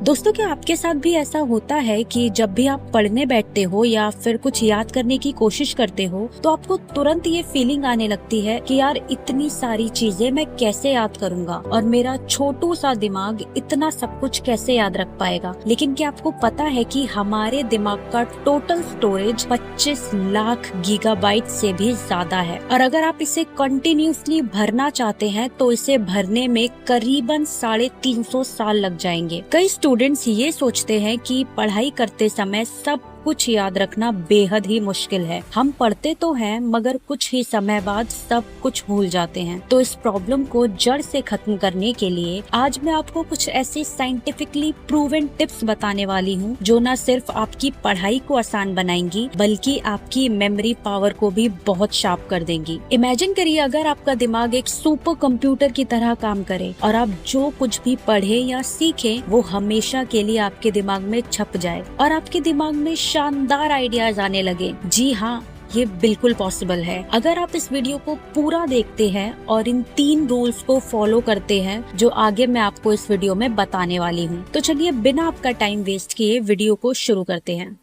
दोस्तों, क्या आपके साथ भी ऐसा होता है कि जब भी आप पढ़ने बैठते हो या फिर कुछ याद करने की कोशिश करते हो तो आपको तुरंत ये फीलिंग आने लगती है कि यार इतनी सारी चीजें मैं कैसे याद करूंगा और मेरा छोटू सा दिमाग इतना सब कुछ कैसे याद रख पाएगा। लेकिन क्या आपको पता है कि हमारे दिमाग का टोटल स्टोरेज 25 लाख गीगाबाइट से भी ज्यादा है और अगर आप इसे कंटिन्यूसली भरना चाहते हैं तो इसे भरने में करीबन 350 साल लग जाएंगे। कई स्टूडेंट्स ये सोचते हैं कि पढ़ाई करते समय सब कुछ याद रखना बेहद ही मुश्किल है। हम पढ़ते तो हैं मगर कुछ ही समय बाद सब कुछ भूल जाते हैं। तो इस प्रॉब्लम को जड़ से खत्म करने के लिए आज मैं आपको कुछ ऐसी साइंटिफिकली प्रूवन टिप्स बताने वाली हूँ जो न सिर्फ आपकी पढ़ाई को आसान बनाएंगी बल्कि आपकी मेमोरी पावर को भी बहुत शार्प कर देंगी। इमेजिन करिए अगर आपका दिमाग एक सुपर कंप्यूटर की तरह काम करे और आप जो कुछ भी पढ़े या सीखे वो हमेशा के लिए आपके दिमाग में छप जाए और आपके दिमाग में शानदार आइडियाज आने लगे। जी हाँ, ये बिल्कुल पॉसिबल है अगर आप इस वीडियो को पूरा देखते हैं और इन 3 रूल्स को फॉलो करते हैं जो आगे मैं आपको इस वीडियो में बताने वाली हूँ। तो चलिए बिना आपका टाइम वेस्ट किए वीडियो को शुरू करते हैं।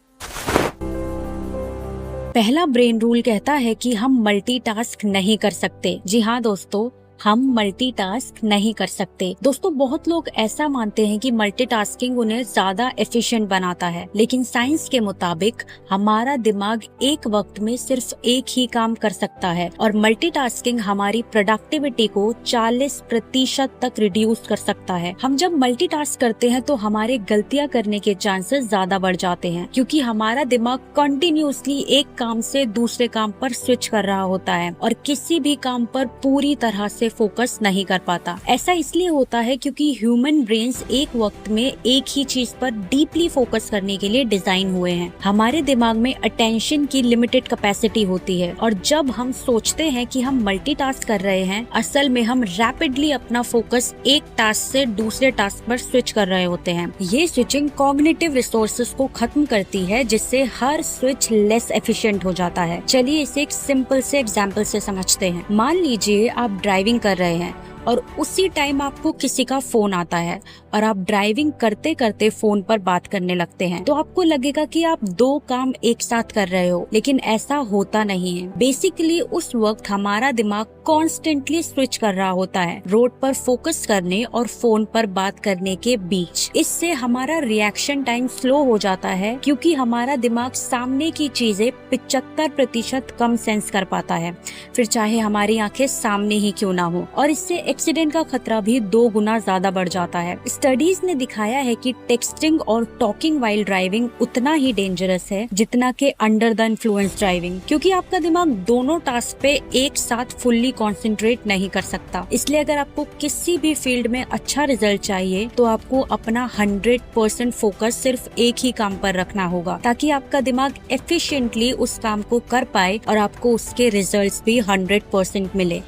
पहला ब्रेन रूल कहता है कि हम मल्टीटास्क नहीं कर सकते। जी हाँ दोस्तों, हम मल्टीटास्क नहीं कर सकते। दोस्तों, बहुत लोग ऐसा मानते हैं कि मल्टीटास्किंग उन्हें ज्यादा एफिशिएंट बनाता है, लेकिन साइंस के मुताबिक हमारा दिमाग एक वक्त में सिर्फ एक ही काम कर सकता है और मल्टीटास्किंग हमारी प्रोडक्टिविटी को 40% तक रिड्यूस कर सकता है। हम जब मल्टीटास्क करते हैं तो हमारे गलतियां करने के चांसेस ज्यादा बढ़ जाते हैं क्योंकि हमारा दिमाग कंटिन्यूअसली एक काम से दूसरे काम पर स्विच कर रहा होता है और किसी भी काम पर पूरी तरह से फोकस नहीं कर पाता। ऐसा इसलिए होता है क्योंकि ह्यूमन ब्रेन्स एक वक्त में एक ही चीज पर डीपली फोकस करने के लिए डिजाइन हुए हैं। हमारे दिमाग में अटेंशन की लिमिटेड कैपेसिटी होती है और जब हम सोचते हैं कि हम मल्टीटास्क कर रहे हैं, असल में हम रैपिडली अपना फोकस एक टास्क से दूसरे टास्क पर स्विच कर रहे होते हैं। ये स्विचिंग कॉग्निटिव रिसोर्सेज को खत्म करती है जिससे हर स्विच लेस एफिशिएंट हो जाता है। चलिए इसे एक सिंपल से एग्जाम्पल से समझते हैं। मान लीजिए आप ड्राइविंग कर रहे हैं और उसी टाइम आपको किसी का फोन आता है और आप ड्राइविंग करते करते फोन पर बात करने लगते हैं तो आपको लगेगा कि आप 2 काम एक साथ कर रहे हो, लेकिन ऐसा होता नहीं है। बेसिकली उस वक्त हमारा दिमाग कॉन्स्टेंटली स्विच कर रहा होता है रोड पर फोकस करने और फोन पर बात करने के बीच। इससे हमारा रिएक्शन टाइम स्लो हो जाता है क्योंकि हमारा दिमाग सामने की चीजें 75% कम सेंस कर पाता है, फिर चाहे हमारी आंखें सामने ही क्यों ना हो, और इससे एक्सीडेंट का खतरा भी 2 गुना ज्यादा बढ़ जाता है। स्टडीज ने दिखाया है कि टेक्सटिंग और टॉकिंग वाइल ड्राइविंग उतना ही डेंजरस है जितना के अंडर द इन्फ्लुएंस ड्राइविंग, क्योंकि आपका दिमाग दोनों टास्क पे एक साथ फुल्ली कंसंट्रेट नहीं कर सकता। इसलिए अगर आपको किसी भी फील्ड में अच्छा रिजल्ट चाहिए तो आपको अपना 100% फोकस सिर्फ एक ही काम पर रखना होगा ताकि आपका दिमाग एफिशिएंटली उस काम को कर पाए और आपको उसके रिजल्ट्स भी 100% मिले।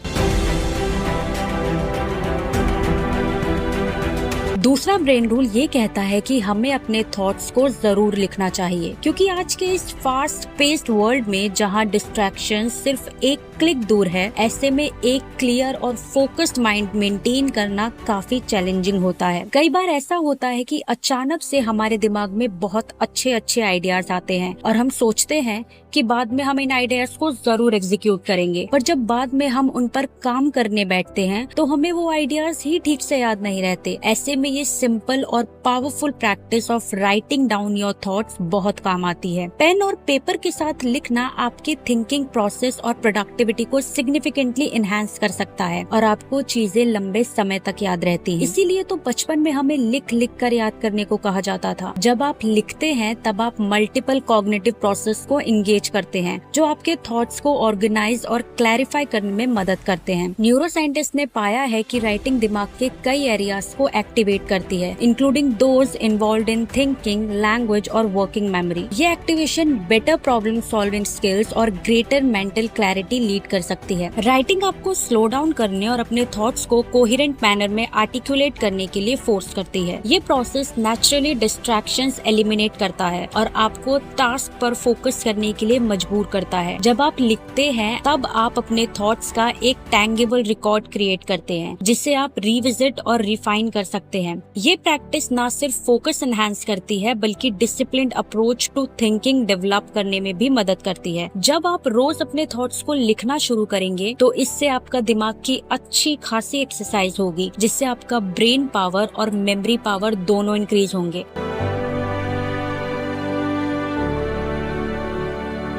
दूसरा ब्रेन रूल ये कहता है कि हमें अपने थॉट्स को जरूर लिखना चाहिए क्योंकि आज के इस फास्ट पेस्ड वर्ल्ड में जहाँ डिस्ट्रैक्शन सिर्फ एक क्लिक दूर है, ऐसे में एक क्लियर और फोकस्ड माइंड मेंटेन करना काफी चैलेंजिंग होता है। कई बार ऐसा होता है कि अचानक से हमारे दिमाग में बहुत अच्छे आइडियाज आते हैं और हम सोचते हैं कि बाद में हम इन आइडियाज को जरूर एग्जीक्यूट करेंगे, पर जब बाद में हम उन पर काम करने बैठते हैं तो हमें वो आइडियाज ही ठीक से याद नहीं रहते। ऐसे में ये सिंपल और powerful practice of writing down your thoughts बहुत काम आती है। पेन और पेपर के साथ लिखना आपकी थिंकिंग प्रोसेस और प्रोडक्टिविटी को सिग्निफिकेंटली इनहेंस कर सकता है और आपको चीजें लंबे समय तक याद रहती हैं। इसीलिए तो बचपन में हमें लिख कर याद करने को कहा जाता था। जब आप लिखते हैं तब आप मल्टीपल कॉग्निटिव प्रोसेस को इंगेज करते हैं जो आपके थॉट्स को ऑर्गेनाइज और क्लैरिफाई करने में मदद करते हैं। न्यूरो साइंटिस्ट ने पाया है कि राइटिंग दिमाग के कई एरियाज को एक्टिवेट करती है, including those involved in thinking, language और वर्किंग मेमोरी। ये activation better problem solving skills और ग्रेटर मेंटल क्लैरिटी लीड कर सकती है। राइटिंग आपको स्लो डाउन करने और अपने थॉट्स को कोहेरेंट मैनर में आर्टिकुलेट करने के लिए फोर्स करती है। ये प्रोसेस नेचुरली डिस्ट्रैक्शंस एलिमिनेट करता है और आपको टास्क पर फोकस करने के लिए लिए मजबूर करता है। जब आप लिखते हैं तब आप अपने थॉट्स का एक टैंगेबल रिकॉर्ड क्रिएट करते हैं जिसे आप रिविजिट और रिफाइन कर सकते हैं। ये प्रैक्टिस ना सिर्फ फोकस एनहांस करती है बल्कि disciplined approach to thinking develop करने में भी मदद करती है। जब आप रोज अपने थॉट्स को लिखना शुरू करेंगे तो इससे आपका दिमाग की अच्छी खासी एक्सरसाइज होगी, जिससे आपका ब्रेन पावर और मेमोरी पावर दोनों इंक्रीज होंगे।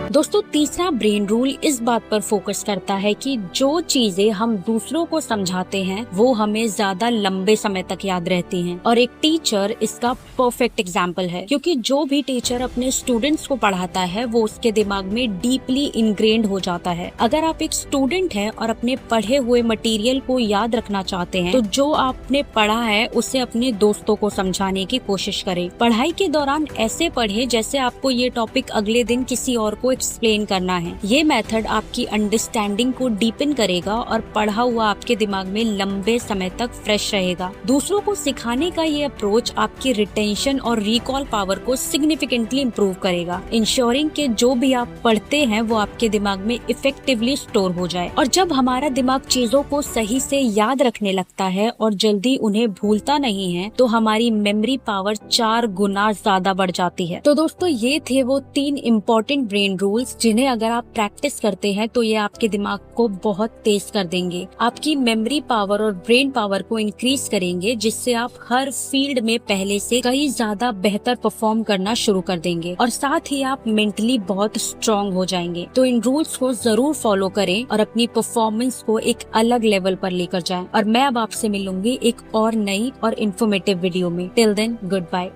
दोस्तों, तीसरा ब्रेन रूल इस बात पर फोकस करता है कि जो चीजें हम दूसरों को समझाते हैं वो हमें ज्यादा लंबे समय तक याद रहती हैं, और एक टीचर इसका परफेक्ट एग्जाम्पल है, क्योंकि जो भी टीचर अपने स्टूडेंट्स को पढ़ाता है वो उसके दिमाग में डीपली इनग्रेन्ड हो जाता है। अगर आप एक स्टूडेंट हैं और अपने पढ़े हुए मटेरियल को याद रखना चाहते हैं तो जो आपने पढ़ा है उसे अपने दोस्तों को समझाने की कोशिश करें। पढ़ाई के दौरान ऐसे पढ़ें जैसे आपको ये टॉपिक अगले दिन किसी और को एक्सप्लेन करना है। ये मेथड आपकी अंडरस्टैंडिंग को डीपन करेगा और पढ़ा हुआ आपके दिमाग में लंबे समय तक फ्रेश रहेगा। दूसरों को सिखाने का ये अप्रोच आपकी रिटेंशन और रिकॉल पावर को सिग्निफिकेंटली इम्प्रूव करेगा, इंश्योरिंग कि जो भी आप पढ़ते हैं वो आपके दिमाग में इफेक्टिवली स्टोर हो जाए। और जब हमारा दिमाग चीजों को सही से याद रखने लगता है और जल्दी उन्हें भूलता नहीं है तो हमारी मेमोरी पावर 4 गुना ज्यादा बढ़ जाती है। तो दोस्तों, ये थे वो 3 इम्पोर्टेंट ब्रेन रूल्स जिन्हें अगर आप प्रैक्टिस करते हैं तो ये आपके दिमाग को बहुत तेज कर देंगे, आपकी मेमोरी पावर और ब्रेन पावर को इंक्रीज करेंगे, जिससे आप हर फील्ड में पहले से कई ज्यादा बेहतर परफॉर्म करना शुरू कर देंगे और साथ ही आप मेंटली बहुत स्ट्रॉन्ग हो जाएंगे। तो इन रूल्स को जरूर फॉलो करें और अपनी परफॉर्मेंस को एक अलग लेवल पर लेकर जाएं। और मैं अब आपसे मिलूंगी एक और नई और इन्फॉर्मेटिव वीडियो में। Till then, good bye.